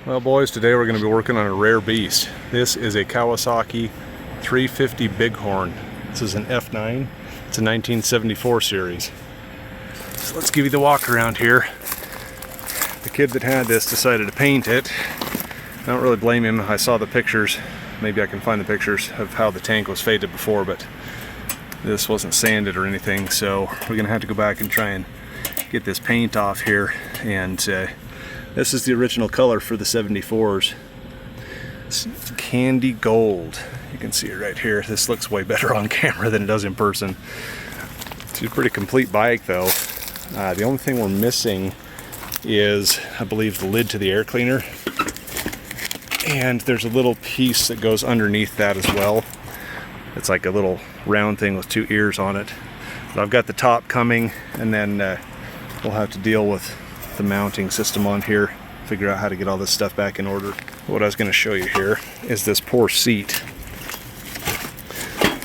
Well boys, today we're going to be working on a rare beast. This is a Kawasaki 350 Bighorn. This is an F9. It's a 1974 series. So let's give you the walk around here. The kid that had this decided to paint it. I don't really blame him. I saw the pictures. Maybe I can find the pictures of how the tank was faded before, but this wasn't sanded or anything, so we're going to have to go back and try and get this paint off here. And this is the original color for the 74s. It's candy gold. You can see it right here. This looks way better on camera than it does in person. It's a pretty complete bike though. The only thing we're missing is, I believe, the lid to the air cleaner. And there's a little piece that goes underneath that as well. It's like a little round thing with two ears on it. But I've got the top coming, and then we'll have to deal with the mounting system on here, figure out how to get all this stuff back in order. What I was going to show you here is this poor seat.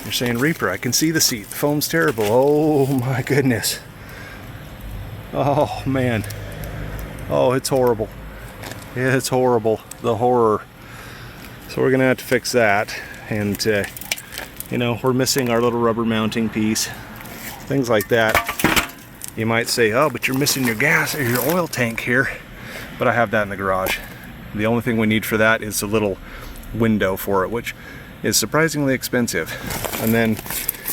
You're saying, Reaper, I can see the seat. The foam's terrible. Oh my goodness. Oh man. Oh, it's horrible. It's horrible. The horror. So we're going to have to fix that. And, you know, we're missing our little rubber mounting piece. Things like that. You might say, oh, but you're missing your gas or your oil tank here. But I have that in the garage. The only thing we need for that is a little window for it, which is surprisingly expensive. And then,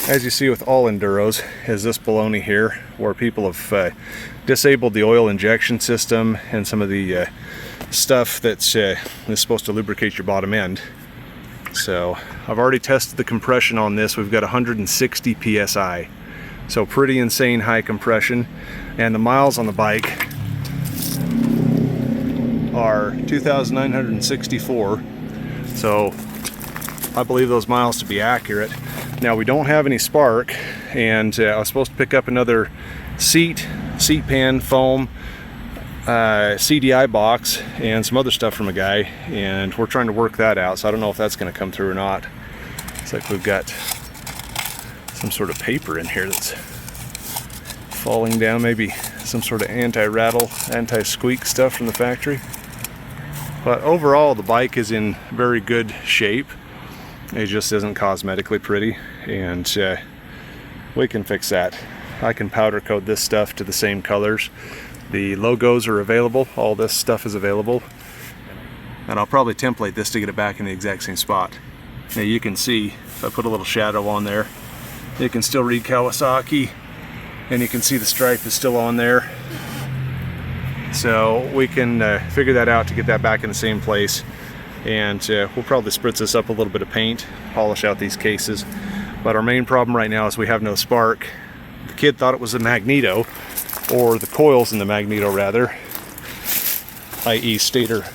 as you see with all enduros, is this baloney here, where people have disabled the oil injection system and some of the stuff that's is supposed to lubricate your bottom end. So I've already tested the compression on this. We've got 160 psi. So pretty insane high compression, and the miles on the bike are 2,964. So I believe those miles to be accurate. Now we don't have any spark, and I was supposed to pick up another seat pan, foam, CDI box, and some other stuff from a guy, and we're trying to work that out. So I don't know if that's going to come through or not. It's like we've got some sort of paper in here that's falling down, maybe some sort of anti-rattle, anti-squeak stuff from the factory. But overall the bike is in very good shape. It just isn't cosmetically pretty, and we can fix that. I can powder coat this stuff to the same colors. The logos are available, all this stuff is available, and I'll probably template this to get it back in the exact same spot. Now you can see, if I put a little shadow on there, you can still read Kawasaki, and you can see the stripe is still on there. So we can figure that out to get that back in the same place, and we'll probably spritz this up a little bit of paint, polish out these cases. But our main problem right now is we have no spark. The kid thought it was the magneto, or the coils in the magneto rather, i.e. stator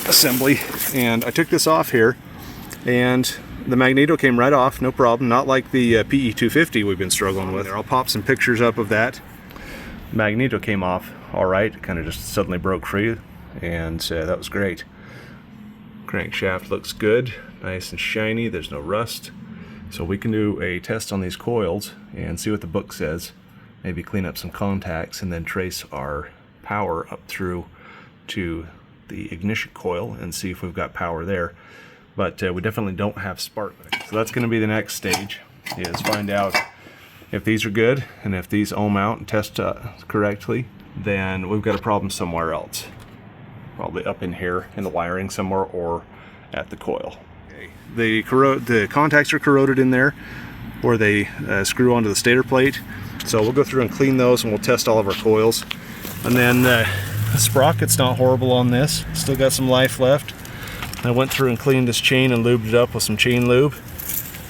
assembly. And I took this off here, and the magneto came right off, no problem, not like the PE250 we've been struggling with. I'll pop some pictures up of that. Magneto came off all right, it kind of just suddenly broke free, and that was great. Crankshaft looks good, nice and shiny, there's no rust. So we can do a test on these coils and see what the book says, maybe clean up some contacts, and then trace our power up through to the ignition coil and see if we've got power there. But we definitely don't have spark. So that's going to be the next stage, is find out if these are good, and if these ohm out and test correctly, then we've got a problem somewhere else. Probably up in here in the wiring somewhere, or at the coil. Okay. The contacts are corroded in there where they screw onto the stator plate. So we'll go through and clean those, and we'll test all of our coils. And then the sprocket's not horrible on this. Still got some life left. I went through and cleaned this chain and lubed it up with some chain lube.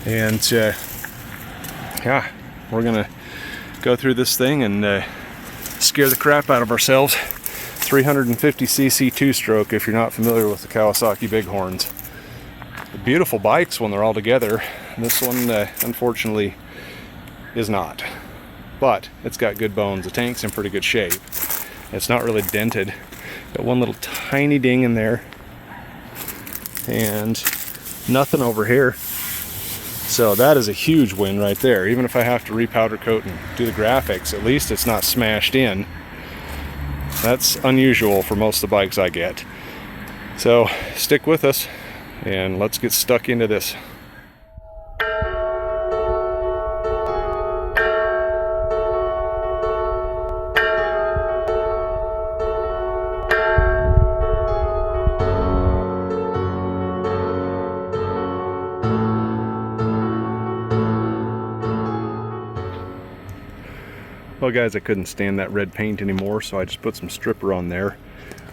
And yeah, we're gonna go through this thing and scare the crap out of ourselves. 350cc two-stroke, if you're not familiar with the Kawasaki Bighorns. The beautiful bikes when they're all together. This one, unfortunately, is not. But it's got good bones. The tank's in pretty good shape. It's not really dented. Got one little tiny ding in there, and nothing over here. So that is a huge win right there. Even if I have to repowder coat and do the graphics, at least it's not smashed in. That's unusual for most of the bikes I get. So stick with us and let's get stuck into this. Well guys, I couldn't stand that red paint anymore, so I just put some stripper on there.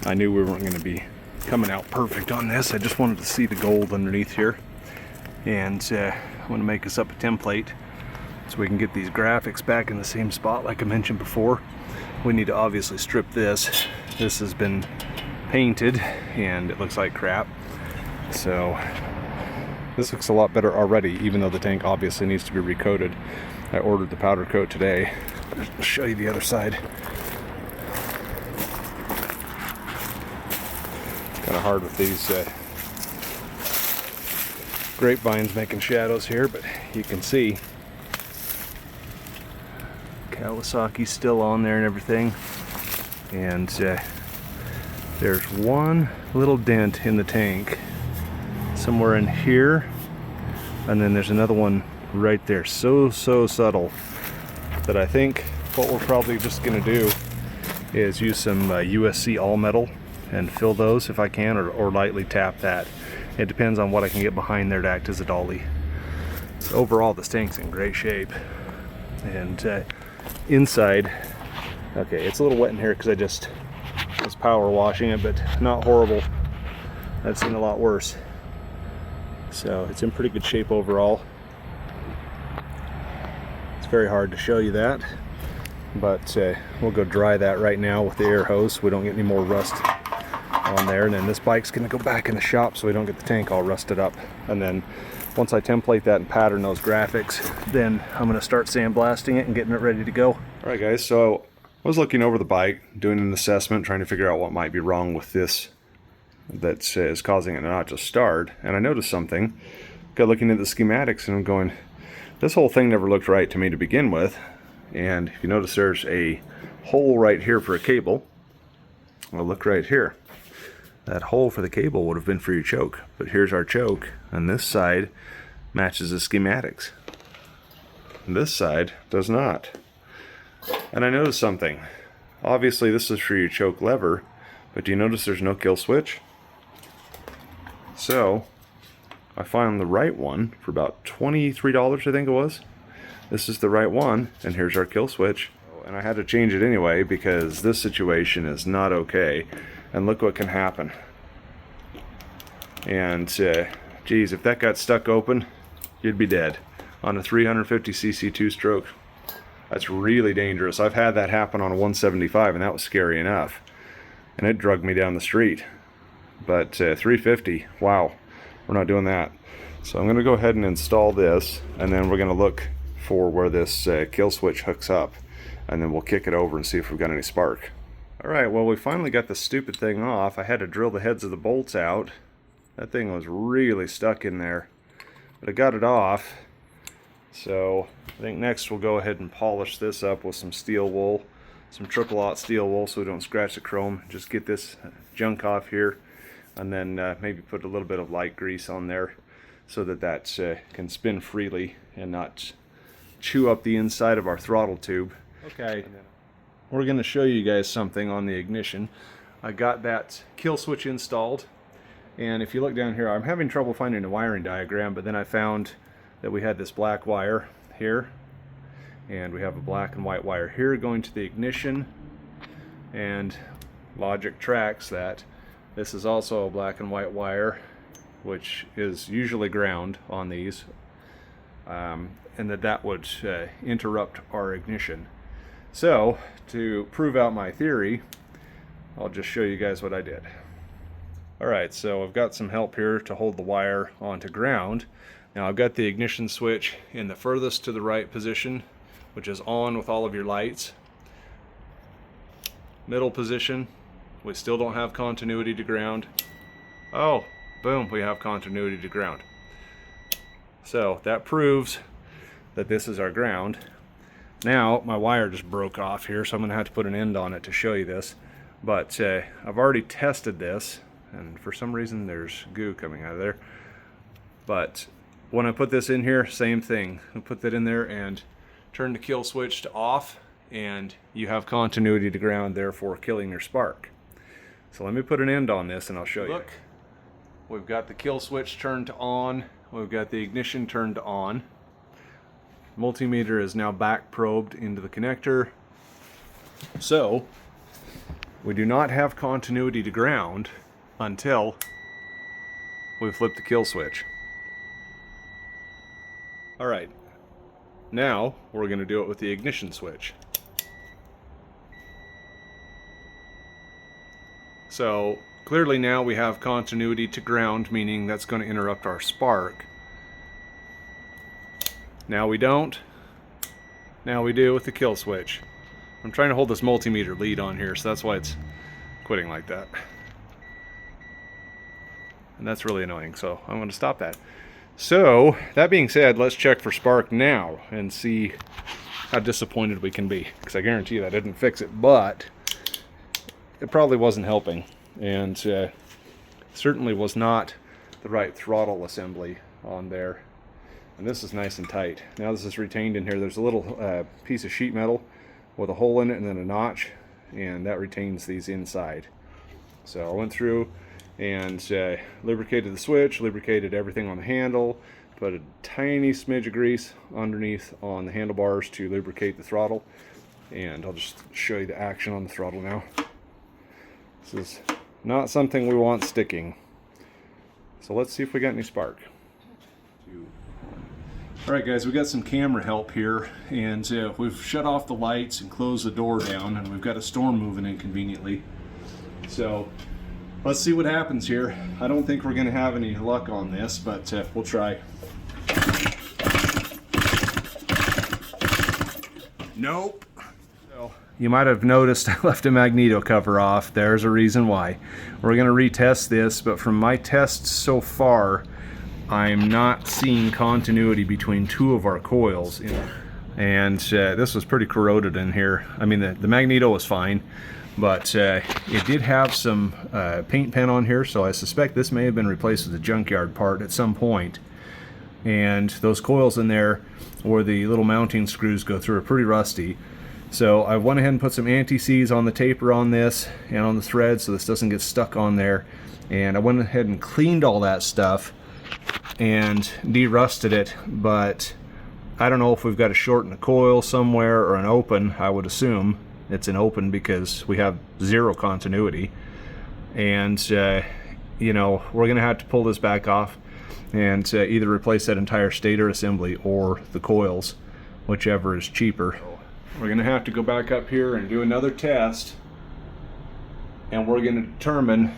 I knew we weren't going to be coming out perfect on this. I just wanted to see the gold underneath here. And I want to make us up a template so we can get these graphics back in the same spot like I mentioned before. We need to obviously strip this. This has been painted and it looks like crap. So this looks a lot better already, even though the tank obviously needs to be recoated. I ordered the powder coat today. I'll show you the other side. It's kind of hard with these grapevines making shadows here, but you can see Kawasaki's still on there and everything. And there's one little dent in the tank somewhere in here, and then there's another one right there, so subtle that I think what we're probably just gonna do is use some USC all metal and fill those if I can, or lightly tap that. It depends on what I can get behind there to act as a dolly. So overall this tank's in great shape. And inside, okay, it's a little wet in here because I just was power washing it, but not horrible. I've seen a lot worse. So it's in pretty good shape overall. Very hard to show you that, but we'll go dry that right now with the air hose so we don't get any more rust on there. And then this bike's going to go back in the shop so we don't get the tank all rusted up. And then once I template that and pattern those graphics, then I'm going to start sandblasting it and getting it ready to go. All right guys, so I was looking over the bike, doing an assessment, trying to figure out what might be wrong with this that is causing it not to start. And I noticed something. Got looking at the schematics and I'm going, this whole thing never looked right to me to begin with. And if you notice, there's a hole right here for a cable. Well, look right here. That hole for the cable would have been for your choke, but here's our choke, and this side matches the schematics. And this side does not. And I noticed something. Obviously this is for your choke lever, but do you notice there's no kill switch? So I found the right one for about $23, I think it was. This is the right one, and here's our kill switch. And I had to change it anyway because this situation is not okay. And look what can happen. And geez, if that got stuck open, you'd be dead. On a 350cc two-stroke, that's really dangerous. I've had that happen on a 175, and that was scary enough. And it dragged me down the street. But 350, wow. We're not doing that. So I'm going to go ahead and install this, and then we're going to look for where this kill switch hooks up, and then we'll kick it over and see if we've got any spark. Alright, well we finally got the stupid thing off. I had to drill the heads of the bolts out. That thing was really stuck in there, but I got it off. So I think next we'll go ahead and polish this up with some steel wool, some triple-aught steel wool so we don't scratch the chrome. Just get this junk off here, and then maybe put a little bit of light grease on there so that that can spin freely and not chew up the inside of our throttle tube. Okay, we're going to show you guys something on the ignition. I got that kill switch installed, and if you look down here, I'm having trouble finding a wiring diagram, but then I found that we had this black wire here, and we have a black and white wire here going to the ignition, and logic tracks that this is also a black and white wire, which is usually ground on these, and that would interrupt our ignition. So to prove out my theory, I'll just show you guys what I did. Alright, so I've got some help here to hold the wire onto ground. Now I've got the ignition switch in the furthest to the right position, which is on with all of your lights. Middle position, we still don't have continuity to ground. Oh, boom, we have continuity to ground. So that proves that this is our ground. Now my wire just broke off here, so I'm going to have to put an end on it to show you this. But I've already tested this, and for some reason there's goo coming out of there. But when I put this in here, same thing. I put that in there and turn the kill switch to off, and you have continuity to ground, therefore killing your spark. So let me put an end on this and I'll show you. Look, we've got the kill switch turned to on, we've got the ignition turned to on. Multimeter is now back probed into the connector. So we do not have continuity to ground until we flip the kill switch. Alright, now we're going to do it with the ignition switch. So clearly now we have continuity to ground, meaning that's going to interrupt our spark. Now we don't. Now we do with the kill switch. I'm trying to hold this multimeter lead on here, so that's why it's quitting like that. And that's really annoying, so I'm going to stop that. So, that being said, let's check for spark now and see how disappointed we can be. Because I guarantee you that didn't fix it, but it probably wasn't helping. And certainly was not the right throttle assembly on there. And this is nice and tight. Now this is retained in here. There's a little piece of sheet metal with a hole in it and then a notch, and that retains these inside. So I went through and lubricated the switch, lubricated everything on the handle, put a tiny smidge of grease underneath on the handlebars to lubricate the throttle, and I'll just show you the action on the throttle now. This is not something we want sticking. So let's see if we got any spark. Alright guys, we got some camera help here, and we've shut off the lights and closed the door down, and we've got a storm moving in conveniently. So let's see what happens here. I don't think we're going to have any luck on this, but we'll try. Nope. So, you might have noticed I left a magneto cover off. There's a reason why. We're going to retest this, but from my tests so far, I'm not seeing continuity between two of our coils. And this was pretty corroded in here. I mean, the magneto was fine, but it did have some paint pen on here, so I suspect this may have been replaced with a junkyard part at some point. And those coils in there where the little mounting screws go through are pretty rusty. So I went ahead and put some anti-seize on the taper on this and on the thread so this doesn't get stuck on there. And I went ahead and cleaned all that stuff and de-rusted it, but I don't know if we've got a short in the coil somewhere or an open. I would assume it's an open because we have zero continuity. And you know, we're gonna have to pull this back off and either replace that entire stator assembly or the coils, whichever is cheaper. We're gonna have to go back up here and do another test, and we're gonna determine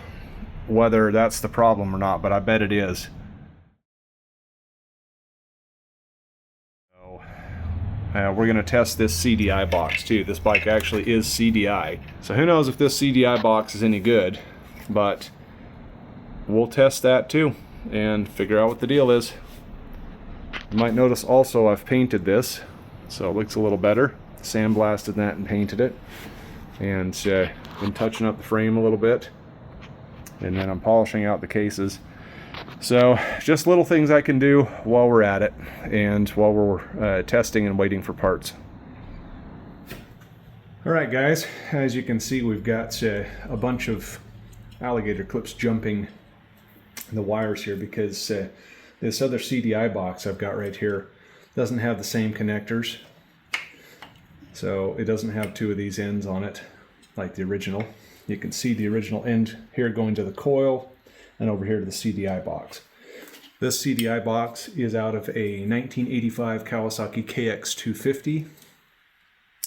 whether that's the problem or not, but I bet it is. We're going to test this CDI box too. This bike actually is CDI. So who knows if this CDI box is any good, but we'll test that too and figure out what the deal is. You might notice also I've painted this, so it looks a little better. Sandblasted that and painted it. And been touching up the frame a little bit. And then I'm polishing out the cases. So just little things I can do while we're at it and while we're testing and waiting for parts. Alright guys, as you can see we've got a bunch of alligator clips jumping the wires here because this other CDI box I've got right here doesn't have the same connectors. So it doesn't have two of these ends on it like the original. You can see the original end here going to the coil and over here to the CDI box. This CDI box is out of a 1985 Kawasaki KX250.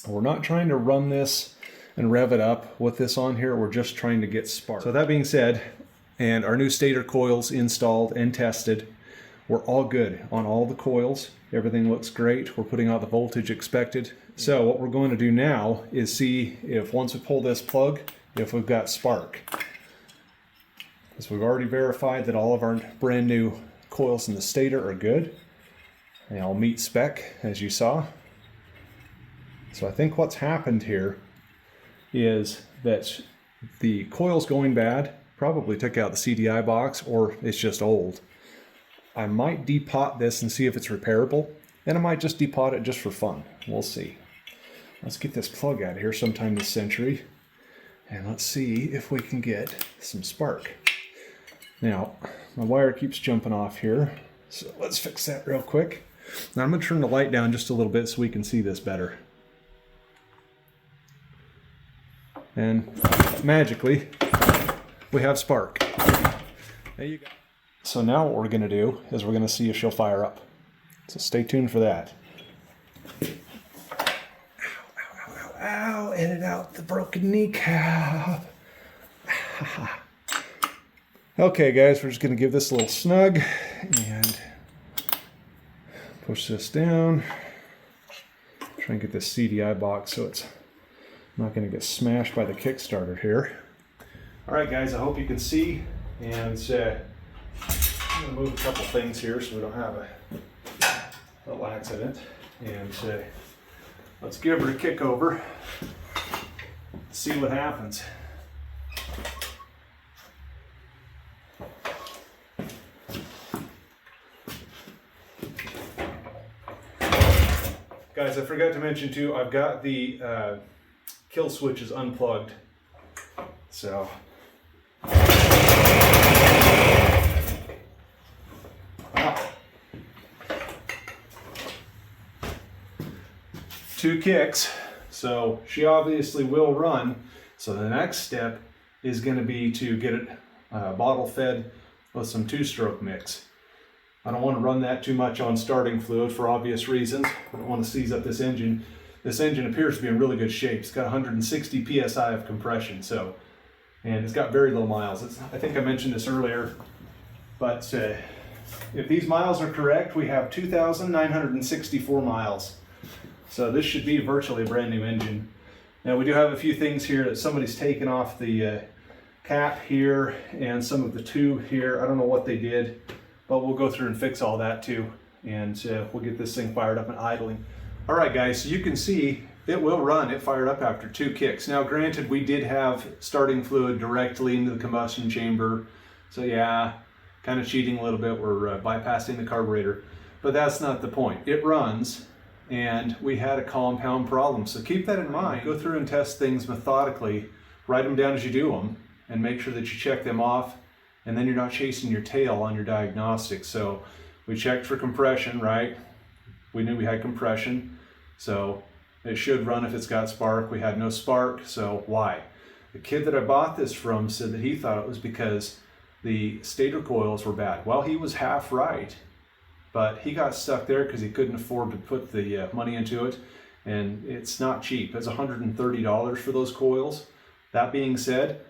We're not trying to run this and rev it up with this on here, we're just trying to get spark. So that being said, and our new stator coils installed and tested, we're all good on all the coils. Everything looks great. We're putting out the voltage expected. So what we're going to do now is see if once we pull this plug, if we've got spark. So we've already verified that all of our brand new coils in the stator are good. They all meet spec, as you saw. So I think what's happened here is that the coil's going bad probably took out the CDI box, or it's just old. I might depot this and see if it's repairable, and I might just depot it just for fun. We'll see. Let's get this plug out of here sometime this century, and let's see if we can get some spark. Now, my wire keeps jumping off here, so let's fix that real quick. Now I'm going to turn the light down just a little bit so we can see this better. And magically, we have spark. There you go. So now what we're going to do is we're going to see if she'll fire up. So stay tuned for that. Ow, ow, ow, ow, ow. Edit out the broken kneecap. Okay guys, we're just going to give this a little snug and push this down. Try and get this CDI box so it's not going to get smashed by the Kickstarter here. Alright guys, I hope you can see, and I'm going to move a couple things here so we don't have a little accident. And let's give her a kick over, see what happens. Guys, I forgot to mention too, I've got the kill switches unplugged. So two kicks, so she obviously will run. So the next step is going to be to get it bottle fed with some two-stroke mix. I don't want to run that too much on starting fluid for obvious reasons. I don't want to seize up this engine. This engine appears to be in really good shape. It's got 160 psi of compression, and it's got very low miles. I think I mentioned this earlier, but if these miles are correct, we have 2,964 miles. So this should be virtually a brand new engine. Now we do have a few things here that somebody's taken off the cap here and some of the tube here. I don't know what they did, but we'll go through and fix all that too, and we'll get this thing fired up and idling. All right guys, so you can see it will run. It fired up after two kicks. Now granted, we did have starting fluid directly into the combustion chamber, so yeah, kind of cheating a little bit. We're bypassing the carburetor, but that's not the point. It runs, and we had a compound problem, so keep that in mind. Go through and test things methodically, write them down as you do them, and make sure that you check them off, and then you're not chasing your tail on your diagnostics. So we checked for compression, right? We knew we had compression, so it should run if it's got spark. We had no spark, so why? The kid that I bought this from said that he thought it was because the stator coils were bad. Well, he was half right, but he got stuck there because he couldn't afford to put the money into it, and it's not cheap. It's $130 for those coils. That being said,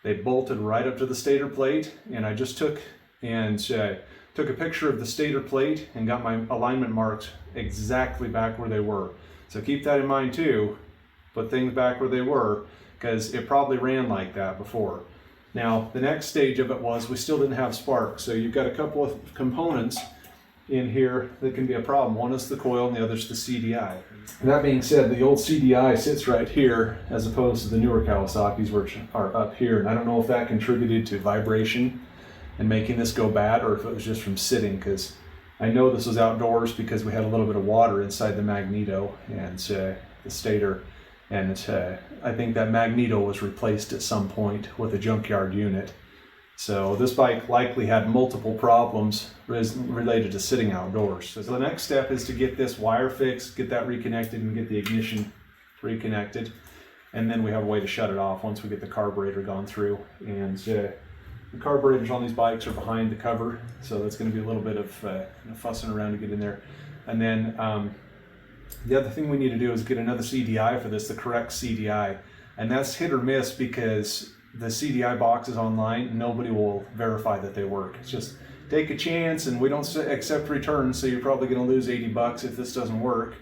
they bolted right up to the stator plate, and I just took a picture of the stator plate and got my alignment marks exactly back where they were. So keep that in mind too, put things back where they were, because it probably ran like that before. Now, the next stage of it was we still didn't have spark, so you've got a couple of components in here that can be a problem. One is the coil and the other is the CDI. That being said, the old CDI sits right here as opposed to the newer Kawasaki's, which are up here, and I don't know if that contributed to vibration and making this go bad, or if it was just from sitting, because I know this was outdoors because we had a little bit of water inside the magneto and the stator, and I think that magneto was replaced at some point with a junkyard unit. So this bike likely had multiple problems related to sitting outdoors. So the next step is to get this wire fixed, get that reconnected, and get the ignition reconnected, and then we have a way to shut it off once we get the carburetor gone through. And the carburetors on these bikes are behind the cover, so that's going to be a little bit of fussing around to get in there. And then the other thing we need to do is get another CDI for this, the correct CDI, and that's hit or miss because the CDI boxes online, nobody will verify that they work. It's just take a chance, and we don't accept returns, so you're probably going to lose 80 bucks if this doesn't work,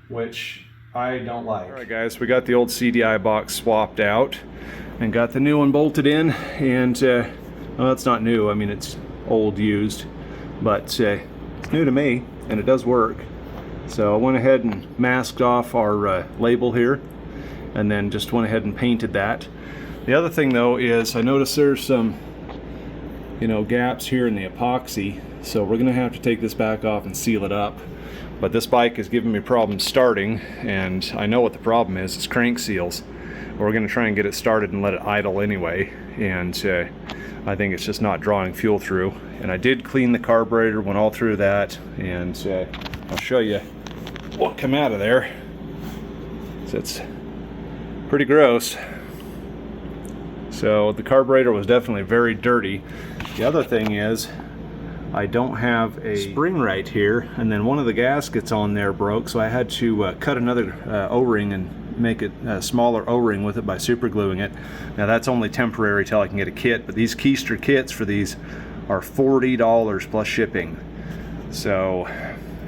which I don't like. All right guys, we got the old CDI box swapped out and got the new one bolted in, and well, it's not new, I mean it's old used, but it's new to me and it does work. So I went ahead and masked off our label here, and then just went ahead and painted that. The other thing though is I noticed there's some, you know, gaps here in the epoxy, so we're gonna have to take this back off and seal it up. But this bike is giving me problems starting, and I know what the problem is. It's crank seals. We're gonna try and get it started and let it idle anyway, and I think it's just not drawing fuel through. And I did clean the carburetor, went all through that, and I'll show you what came out of there. So it's pretty gross. So the carburetor was definitely very dirty. The other thing is I don't have a spring right here, and then one of the gaskets on there broke, so I had to cut another O-ring and make it a smaller O-ring with it by super gluing it. Now that's only temporary till I can get a kit, but these keister kits for these are $40 plus shipping. So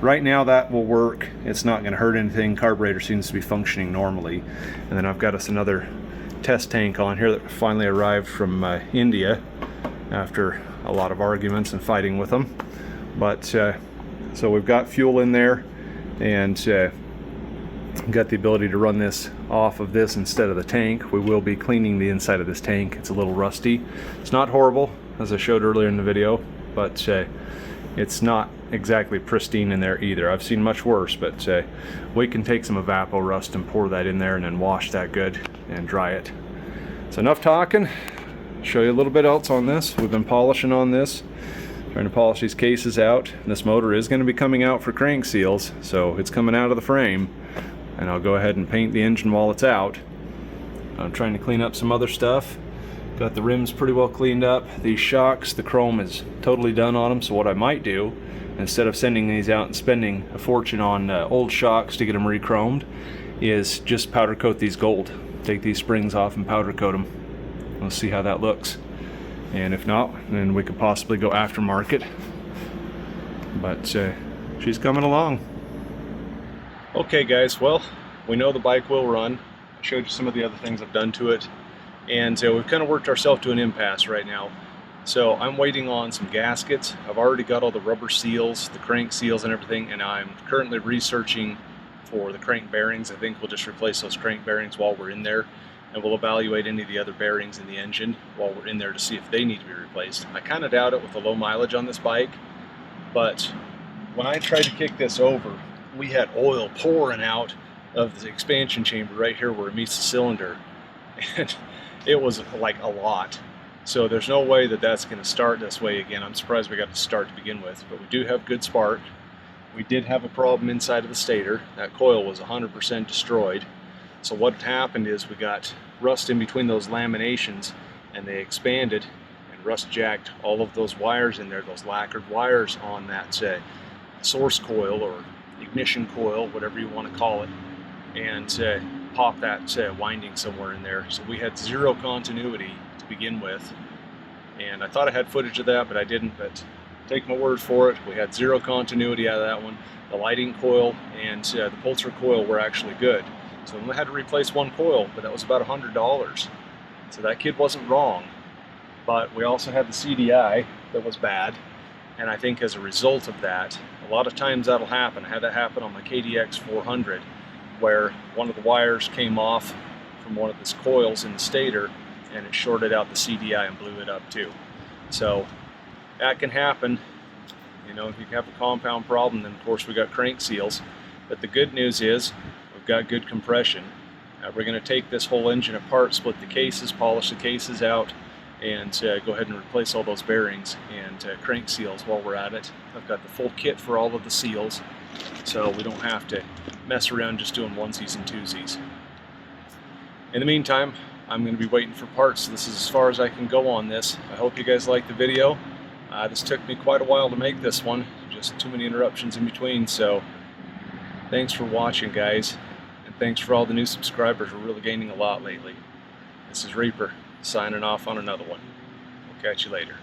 right now that will work. It's not going to hurt anything. Carburetor seems to be functioning normally. And then I've got us another test tank on here that finally arrived from India after a lot of arguments and fighting with them. But so we've got fuel in there, and got the ability to run this off of this instead of the tank. We will be cleaning the inside of this tank. It's a little rusty. It's not horrible, as I showed earlier in the video, but it's not exactly pristine in there either. I've seen much worse, but we can take some Evapor Rust and pour that in there and then wash that good and dry it. So enough talking. Show you a little bit else on this. We've been polishing on this, trying to polish these cases out. And this motor is going to be coming out for crank seals, so it's coming out of the frame, and I'll go ahead and paint the engine while it's out. I'm trying to clean up some other stuff. Got the rims pretty well cleaned up. These shocks, the chrome is totally done on them, so what I might do, instead of sending these out and spending a fortune on old shocks to get them re-chromed, is just powder coat these gold. Take these springs off and powder coat them. We'll see how that looks. And if not, then we could possibly go aftermarket. But she's coming along. Okay guys, well, we know the bike will run. I showed you some of the other things I've done to it, and we've kind of worked ourselves to an impasse right now. So I'm waiting on some gaskets. I've already got all the rubber seals, the crank seals and everything, and I'm currently researching for the crank bearings. I think we'll just replace those crank bearings while we're in there, and we'll evaluate any of the other bearings in the engine while we're in there to see if they need to be replaced. I kind of doubt it with the low mileage on this bike, but when I tried to kick this over, we had oil pouring out of the expansion chamber right here where it meets the cylinder, and it was like a lot. So there's no way that that's going to start this way again. I'm surprised we got to start to begin with, but we do have good spark. We did have a problem inside of the stator. That coil was 100% destroyed. So what happened is we got rust in between those laminations, and they expanded and rust jacked all of those wires in there, those lacquered wires on that source coil or ignition coil, whatever you want to call it, and pop that winding somewhere in there. So we had zero continuity to begin with, and I thought I had footage of that, but I didn't. But take my word for it, we had zero continuity out of that one. The lighting coil and the pulsar coil were actually good, so we only had to replace one coil, but that was about $100. So that kid wasn't wrong. But we also had the CDI that was bad, and I think as a result of that, a lot of times that'll happen. I had that happen on my KDX 400, where one of the wires came off from one of these coils in the stator, and it shorted out the CDI and blew it up too. So that can happen. You know, if you have a compound problem, then of course we got crank seals. But the good news is we've got good compression. We're going to take this whole engine apart, split the cases, polish the cases out, and go ahead and replace all those bearings and crank seals while we're at it. I've got the full kit for all of the seals, so we don't have to mess around just doing onesies and twosies. In the meantime, I'm going to be waiting for parts. This is as far as I can go on this. I hope you guys liked the video. This took me quite a while to make this one, just too many interruptions in between, so thanks for watching, guys. And thanks for all the new subscribers. We're really gaining a lot lately. This is Reaper, signing off on another one. We'll catch you later.